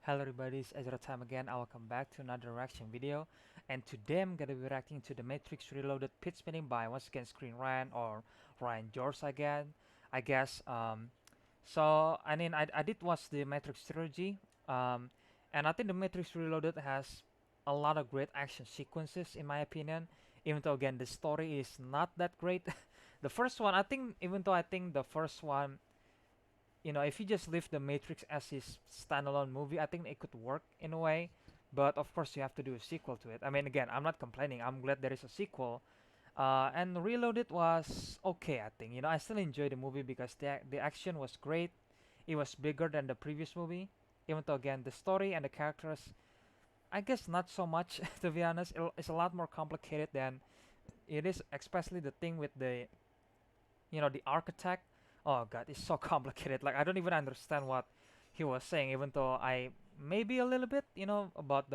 Hello everybody, it's Ezra time again. I welcome back to another reaction video. And today I'm gonna be reacting to The Matrix Reloaded Pit Spinning by once again Screen Ryan or Ryan George again. I guess. I did watch the Matrix trilogy. And I think The Matrix Reloaded has a lot of great action sequences in my opinion. Even though again the story is not that great. The first one, I think, even though I think the first one, if you just leave the Matrix as his standalone movie, I think it could work in a way. But of course, you have to do a sequel to it. I mean, again, I'm not complaining. I'm glad there is a sequel. And Reloaded was okay, I think. I still enjoy the movie because the action was great. It was bigger than the previous movie. Even though, again, the story and the characters, I guess not so much, to be honest. It's a lot more complicated than it is, especially the thing with the architect. Oh god, it's so complicated. Like I don't even understand what he was saying, even though I maybe a little bit, about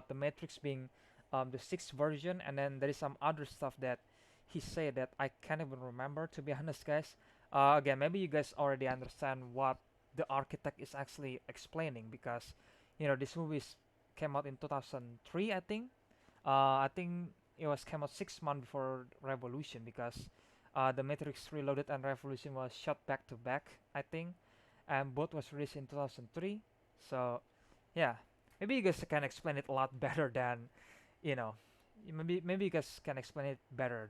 the Matrix being the sixth version, and then there is some other stuff that he said that I can't even remember, to be honest, guys. Again, maybe you guys already understand what the architect is actually explaining because this came out in 2003, I think. I think it was came out 6 months before Revolution because the Matrix Reloaded and Revolution was shot back to back, I think, and both was released in 2003. So, yeah, maybe you guys can explain it a lot better than, you know, maybe you guys can explain it better,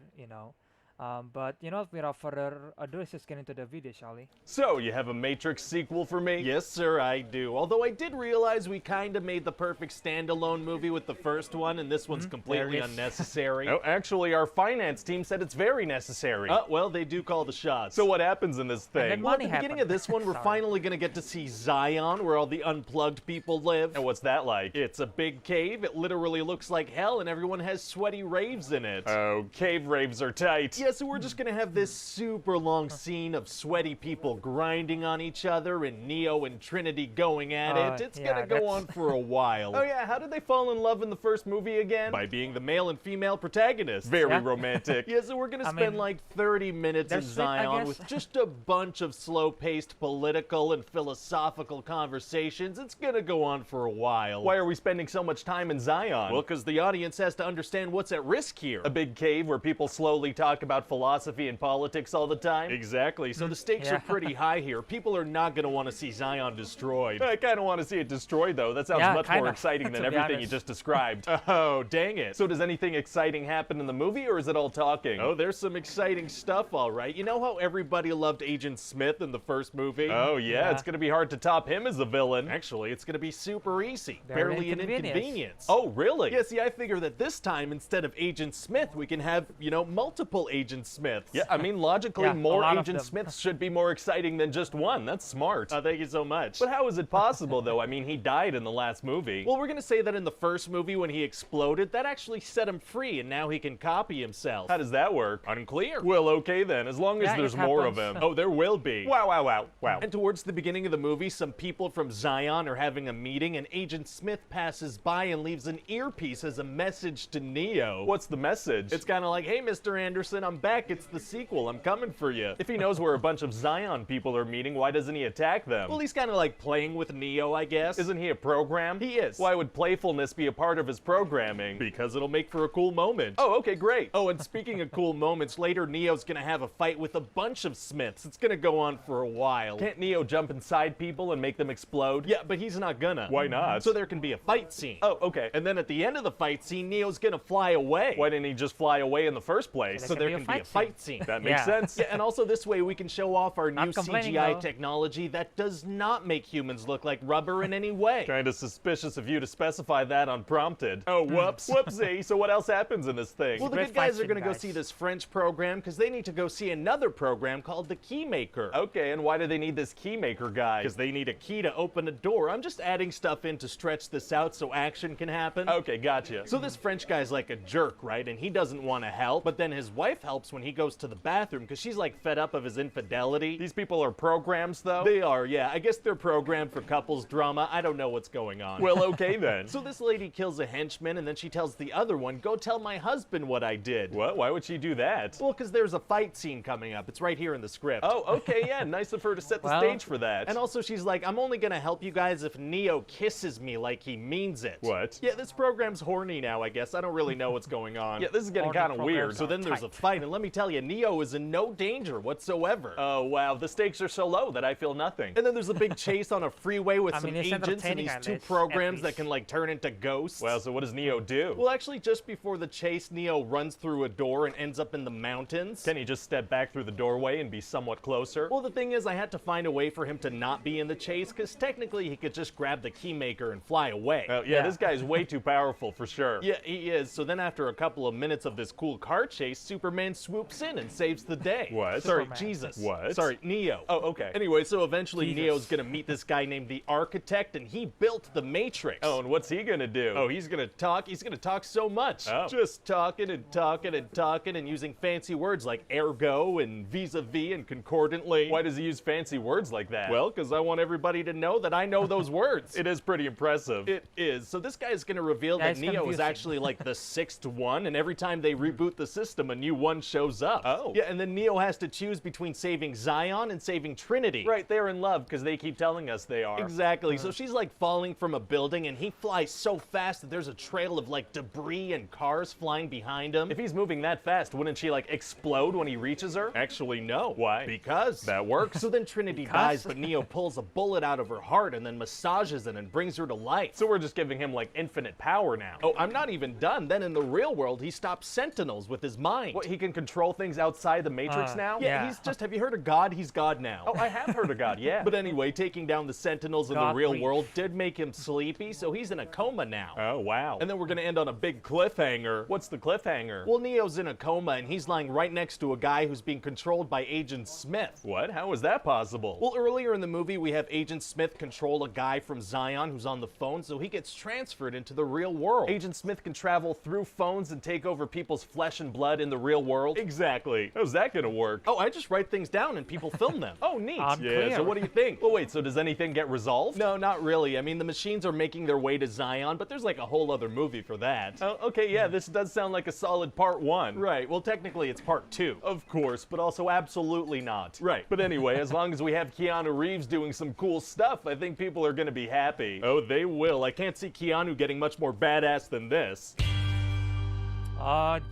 but without further ado, let's just get into the video, shall we? So, you have a Matrix sequel for me? Yes, sir, I do. Although I did realize we kind of made the perfect standalone movie with the first one, and this one's completely unnecessary. Oh, actually, our finance team said it's very necessary. Well, they do call the shots. So what happens in this thing? Well, at the beginning of this one, we're finally gonna get to see Zion, where all the unplugged people live. And what's that like? It's a big cave. It literally looks like hell, and everyone has sweaty raves in it. Oh, cave raves are tight. Yeah, so we're just gonna have this super long scene of sweaty people grinding on each other and Neo and Trinity going at it. It's gonna go on for a while. Oh yeah, how did they fall in love in the first movie again? By being the male and female protagonists. Very romantic. Yeah, so we're gonna spend like 30 minutes in Zion with just a bunch of slow-paced political and philosophical conversations. It's gonna go on for a while. Why are we spending so much time in Zion? Well, because the audience has to understand what's at risk here. A big cave where people slowly talk about philosophy and politics all the time? Exactly, so the stakes are pretty high here. People are not going to want to see Zion destroyed. I kind of want to see it destroyed, though. That sounds much more exciting than everything you just described. Oh, dang it. So does anything exciting happen in the movie, or is it all talking? Oh, there's some exciting stuff, all right. You know how everybody loved Agent Smith in the first movie? Oh, yeah, it's going to be hard to top him as a villain. Actually, it's going to be super easy. Barely an inconvenience. Oh, really? Yeah, see, I figure that this time, instead of Agent Smith, we can have, multiple Agent Smiths. Yeah, I mean, logically, more Agent Smiths should be more exciting than just one. That's smart. Thank you so much. But how is it possible, though? I mean, he died in the last movie. Well, we're gonna say that in the first movie, when he exploded, that actually set him free, and now he can copy himself. How does that work? Unclear. Well, okay then, as long as there's more of him. Oh, there will be. Wow, wow, wow, wow. And towards the beginning of the movie, some people from Zion are having a meeting, and Agent Smith passes by and leaves an earpiece as a message to Neo. What's the message? It's kind of like, hey, Mr. Anderson, I'm back. It's the sequel. I'm coming for you. If he knows where a bunch of Zion people are meeting, why doesn't he attack them? Well, he's kind of like playing with Neo, I guess. Isn't he a program? He is. Why would playfulness be a part of his programming? Because it'll make for a cool moment. Oh, okay, great. Oh, and speaking of cool moments, later Neo's gonna have a fight with a bunch of Smiths. It's gonna go on for a while. Can't Neo jump inside people and make them explode? Yeah, but he's not gonna. Why not? So there can be a fight scene. Oh, okay. And then at the end of the fight scene, Neo's gonna fly away. Why didn't he just fly away in the first place? So there can be a fight scene. That makes sense. Yeah, and also this way we can show off our new CGI technology that does not make humans look like rubber in any way. Kinda suspicious of you to specify that unprompted. Oh, whoops. Whoopsie. So what else happens in this thing? Well, the good guys are gonna go see this French program because they need to go see another program called the Keymaker. Okay, and why do they need this Keymaker guy? Because they need a key to open a door. I'm just adding stuff in to stretch this out so action can happen. Okay, gotcha. So this French guy's like a jerk, right? And he doesn't want to help, but then his wife helps when he goes to the bathroom because she's like fed up of his infidelity. These people are programs though? They are, yeah. I guess they're programmed for couples drama. I don't know what's going on. Well, okay then. So this lady kills a henchman and then she tells the other one, go tell my husband what I did. What? Why would she do that? Well, because there's a fight scene coming up. It's right here in the script. Oh, okay, yeah. Nice of her to set the stage for that. And also she's like, I'm only gonna help you guys if Neo kisses me like he means it. What? Yeah, this program's horny now, I guess. I don't really know what's going on. Yeah, this is getting kind of weird. So then there's a fight, and let me tell you, Neo is in no danger whatsoever. Oh, wow. The stakes are so low that I feel nothing. And then there's a big chase on a freeway with some agents and these two programs that can like turn into ghosts. Well, so what does Neo do? Well, actually, just before the chase, Neo runs through a door and ends up in the mountains. Can he just step back through the doorway and be somewhat closer? Well, the thing is, I had to find a way for him to not be in the chase, because technically he could just grab the keymaker and fly away. Yeah, this guy's way too powerful for sure. Yeah, he is. So then after a couple of minutes of this cool car chase, Superman swoops in and saves the day. What? Sorry, Jesus. What? Sorry, Neo. Oh, okay. Anyway, so eventually Neo's gonna meet this guy named the Architect, and he built the Matrix. Oh, and what's he gonna do? Oh, he's gonna talk. He's gonna talk so much. Oh. Just talking and talking and talking and using fancy words like ergo and vis-a-vis and concordantly. Why does he use fancy words like that? Well, because I want everybody to know that I know those words. It is pretty impressive. It is. So this guy is gonna reveal that Neo is actually like the sixth one, and every time they reboot the system, a new one shows up. Oh. Yeah, and then Neo has to choose between saving Zion and saving Trinity. Right, they're in love because they keep telling us they are. Exactly. So she's like falling from a building, and he flies so fast that there's a trail of like debris and cars flying behind him. If he's moving that fast, wouldn't she like explode when he reaches her? Actually, no. Why? Because that works. So then Trinity dies, but Neo pulls a bullet out of her heart and then massages it and brings her to life. So we're just giving him like infinite power now. Oh, I'm not even done. Then in the real world, he stops Sentinels with his mind. What, he can control things outside the Matrix now? Yeah, he's just, have you heard of God? He's God now. Oh, I have heard of God, yeah. But anyway, taking down the Sentinels in the real world did make him sleepy, so he's in a coma now. Oh, wow. And then we're gonna end on a big cliffhanger. What's the cliffhanger? Well, Neo's in a coma, and he's lying right next to a guy who's being controlled by Agent Smith. What? How is that possible? Well, earlier in the movie, we have Agent Smith control a guy from Zion who's on the phone, so he gets transferred into the real world. Agent Smith can travel through phones and take over people's flesh and blood in the real world. Exactly. How's that gonna work? Oh, I just write things down and people film them. Oh, neat. Yeah, so what do you think? Well, wait, so does anything get resolved? No, not really. I mean, the machines are making their way to Zion, but there's like a whole other movie for that. Oh, okay, yeah, this does sound like a solid part 1. Right, well, technically it's part 2. Of course, but also absolutely not. Right. But anyway, as long as we have Keanu Reeves doing some cool stuff, I think people are gonna be happy. Oh, they will. I can't see Keanu getting much more badass than this.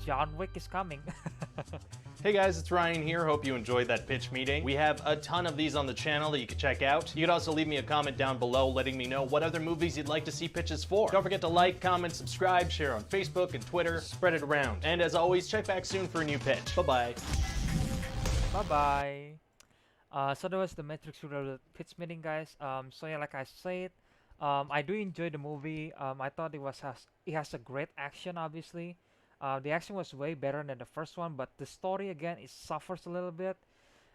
John Wick is coming. Hey guys, it's Ryan here. Hope you enjoyed that pitch meeting. We have a ton of these on the channel that you can check out. You could also leave me a comment down below letting me know what other movies you'd like to see pitches for. Don't forget to like, comment, subscribe, share on Facebook and Twitter, spread it around. And as always, check back soon for a new pitch. Bye-bye. Bye-bye. So that was the Matrix Reloaded pitch meeting, guys. So yeah, like I said, I do enjoy the movie. I thought it has a great action, obviously. The action was way better than the first one, but the story again it suffers a little bit.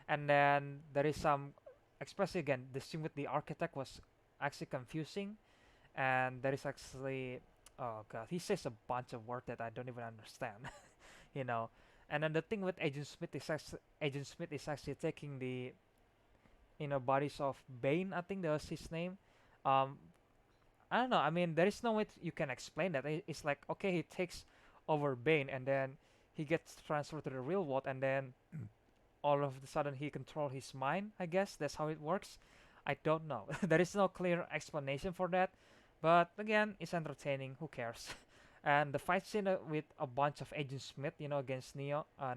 And then there is some, especially again, the scene with the Architect was actually confusing. And there is actually, oh god, he says a bunch of words that I don't even understand, you know. And then the thing with Agent Smith is actually taking the, bodies of Bane. I think that was his name. I don't know. I mean, there is no way you can explain that. It's like, okay, he takes over Bane and then he gets transferred to the real world, and then all of a sudden he controls his mind. I guess that's how it works. I don't know. There is no clear explanation for that, but again, it's entertaining. Who cares? And the fight scene with a bunch of Agent Smith, against Neo. I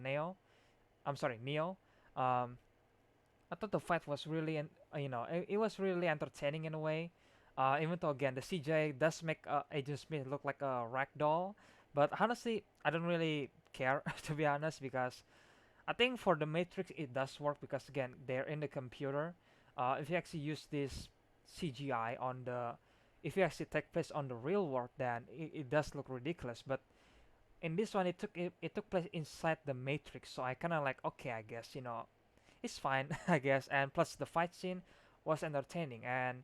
thought the fight was really, it was really entertaining in a way. Even though again the CGI does make Agent Smith look like a ragdoll, but honestly, I don't really care to be honest, because I think for the Matrix it does work because again they're in the computer. If you actually use this CGI if you actually take place on the real world, then it does look ridiculous. But in this one, it took place inside the Matrix, so I kind of like, okay, I guess it's fine, I guess. And plus the fight scene was entertaining, and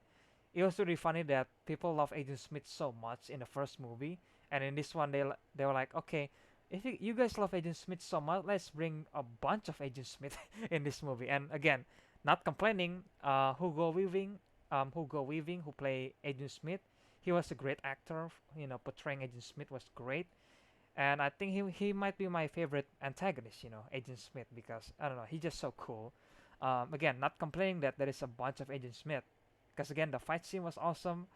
it was really funny that people love Agent Smith so much in the first movie, and in this one they were like, okay, if you guys love Agent Smith so much, let's bring a bunch of Agent Smith in this movie. And again, not complaining. Hugo Weaving, who play Agent Smith, he was a great actor. You know, portraying Agent Smith was great. And I think he might be my favorite antagonist. You know, Agent Smith, because I don't know, he's just so cool. Again, not complaining that there is a bunch of Agent Smith, because again, the fight scene was awesome,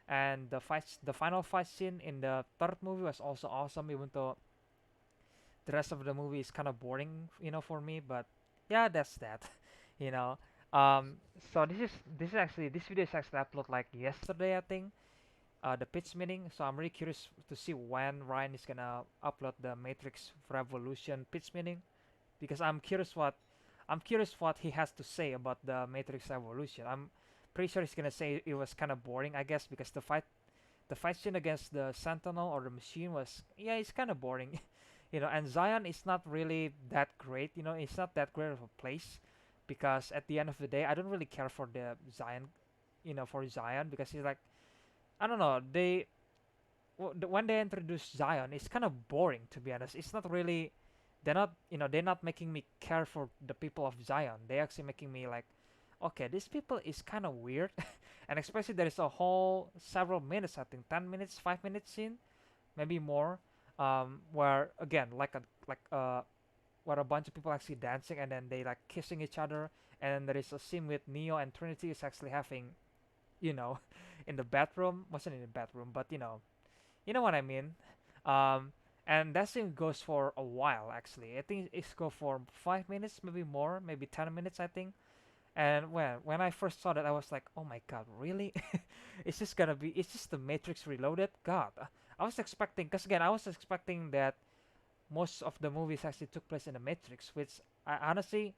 and the final fight scene in the third movie was also awesome, even though the rest of the movie is kind of boring, you know, for me. But yeah, that's that, you know. Um, so this video is actually uploaded like yesterday, I think. The pitch meeting. So I'm really curious to see when Ryan is gonna upload the Matrix Revolution pitch meeting, because I'm curious what he has to say about the Matrix Revolution. I'm pretty sure he's gonna say it was kind of boring, I guess, because the fight scene against the Sentinel or the Machine was, yeah, it's kind of boring. You know, and Zion is not really that great. You know, it's not that great of a place, because at the end of the day, I don't really care for the Zion, you know, for Zion, because he's like, I don't know, when they introduce Zion, it's kind of boring, to be honest. It's not really, they're not making me care for the people of Zion. They're actually making me like, okay, these people is kind of weird. And especially there is a whole several minutes, I think 10 minutes, 5 minutes scene, maybe more, where again, where a bunch of people actually dancing, and then they like kissing each other, and then there is a scene with Neo and Trinity is actually having, you know, in the bathroom. Wasn't in the bathroom, but you know what I mean. Um, and that scene goes for a while actually. I think it's go for 5 minutes, maybe more, maybe 10 minutes, I think. And when I first saw that, I was like, oh my god, really? It's just the Matrix Reloaded? God, I was expecting, because again, I was expecting that most of the movies actually took place in the Matrix, which I honestly,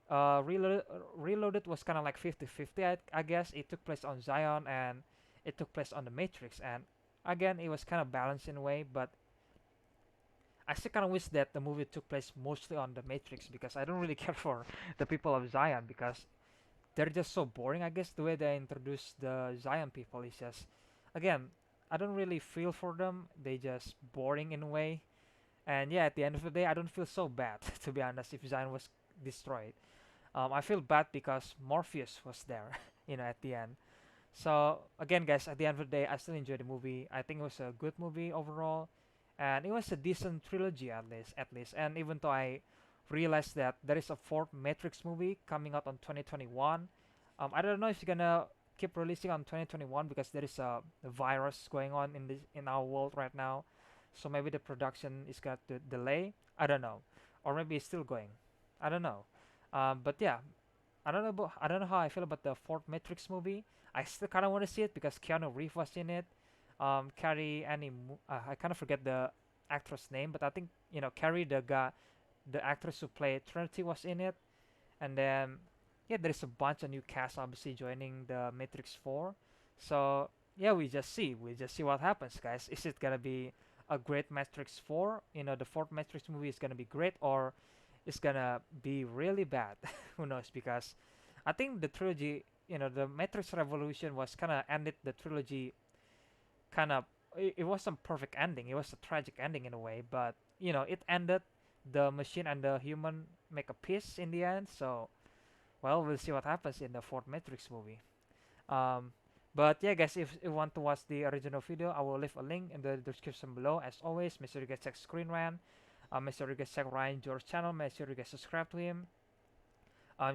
Reloaded was kind of like 50-50, I guess. It took place on Zion and it took place on the Matrix. And again, it was kind of balanced in a way, but I still kind of wish that the movie took place mostly on the Matrix, because I don't really care for the people of Zion, because they're just so boring. I guess the way they introduce the Zion people is just, again, I don't really feel for them. They just boring in a way. And yeah, at the end of the day, I don't feel so bad to be honest if Zion was destroyed. I feel bad because Morpheus was there, at the end. So again, guys, at the end of the day, I still enjoyed the movie. I think it was a good movie overall, and it was a decent trilogy at least. And even though I realized that there is a fourth Matrix movie coming out on 2021, I don't know if you're gonna keep releasing on 2021, because there is a virus going on in our world right now. So maybe the production is got to delay. I don't know, or maybe it's still going. I don't know. But yeah, I don't know how I feel about the fourth Matrix movie. I still kind of want to see it because Keanu Reeves was in it. I kind of forget the actress name, but I think Carrie, the actress who played Trinity, was in it. And then yeah, there is a bunch of new cast obviously joining the Matrix 4. So yeah, we just see what happens, guys. Is it gonna be a great Matrix 4? The fourth Matrix movie is gonna be great, or it's gonna be really bad. Who knows? Because I think the trilogy, the Matrix Revolution was kind of ended the trilogy kind of. It wasn't perfect ending. It was a tragic ending in a way, but it ended. The machine and the human make a peace in the end. So, well, we'll see what happens in the fourth Matrix movie. Um, but yeah, guys, if you want to watch the original video, I will leave a link in the description below. As always, make sure you guys check Screen Rant. Make sure you guys check Ryan George channel. Make sure you guys subscribe to him.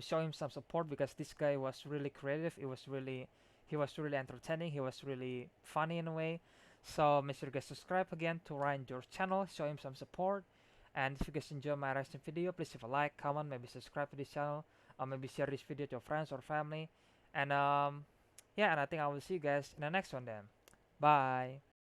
Show him some support, because this guy was really creative. He was really entertaining. He was really funny in a way. So make sure you guys subscribe again to Ryan George channel. Show him some support. And if you guys enjoy my reaction video, please leave a like, comment, maybe subscribe to this channel, or maybe share this video to your friends or family. And yeah, and I think I will see you guys in the next one then. Bye.